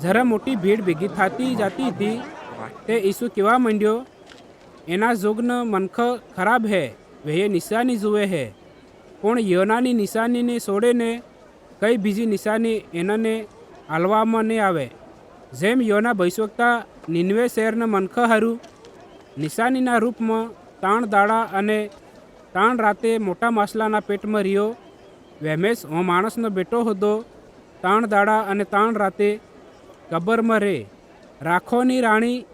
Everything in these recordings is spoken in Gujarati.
જરા મોટી ભીડ ભેગી થતી જતી હતી તે ઈસુ કહેવા માંડ્યો, એના જોગન મનખ ખરાબ હે, વે નિશાની જુએ હે, પણ યોનાની નિશાનીને છોડેને કઈ બીજી નિશાની એનાને હાલવામાં નહીં આવે. જેમ યોના ભવિષ્યવક્તા નિનવે શહેરના મનખ હારું નિશાનીના રૂપમાં 3 દાડા અને 3 રાતે મોટા માછલાના પેટમાં રહ્યો, વેમેશ હું માણસનો બેટો હતો 3 દાડા અને 3 રાતે કબરમાં રે. રાખોની રાણી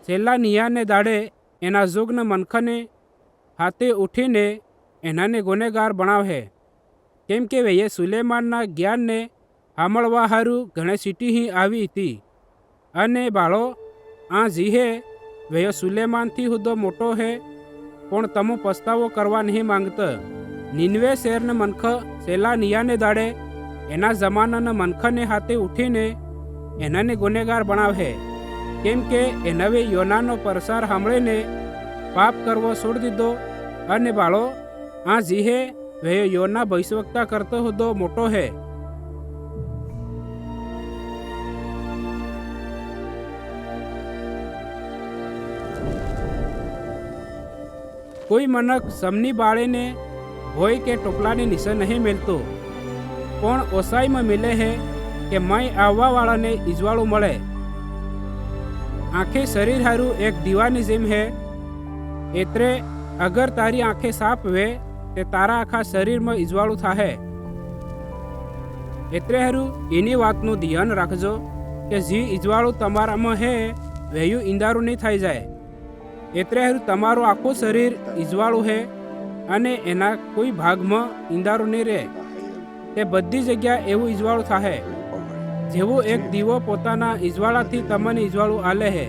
છેલ્લા નિયાને દાડે એના જોગના મનખને હાથે ઉઠીને એનાને ગુનેગાર બનાવે, કેમ કે વેએ સુલેમાનના જ્ઞાનને સાંભળવા હારું ઘણે સીટી આવી હતી. અને બાળો આ જીહે વેયો સુલેમાનથી હુદો મોટો હે, પણ તમે પસ્તાવો કરવા નહીં માંગતા. નિનવે શહેરના મનખ છેલ્લા નિયાને દાડે એના જમાનાના મનખને હાથે ઉઠીને એનાને ગુનેગાર બનાવે, કેમ કે એનવે યોનાનો પ્રસાર સાંભળીને પાપ કરવો છોડી દીધો. અને બાળો આ જીહે વેયો યોના ભવિષ્યવક્તા કરતો હુદો મોટો હે. કોઈ મનક સમની બાળીને હોય કે ટોપલાની નીચે નહીં મેલતો, પણ ઓસાઈમાં મિલે હે કે મય આવવાવાળાને ઈજવાળું મળે. આંખે શરીર હારું એક દીવાની જેમ હે, એટલે અગર તારી આંખે સાપ વે તે તારા આખા શરીરમાં ઈજવાળું થાહે. એટલે હારું એની વાતનું ધ્યાન રાખજો કે જે ઈજવાળું તમારામાં હે વેયું ઈંદારું નહીં થઈ જાય. એટલે હારું તમારું આખું શરીર ઈજવાળું હે અને એના કોઈ ભાગમાં ઈંદારું નહીં રહે. તે બધી જગ્યા એવું ઈજવાળું થાહે જેવું એક દીવો પોતાના ઈજવાળાથી તમને ઈજવાળું આલે હે.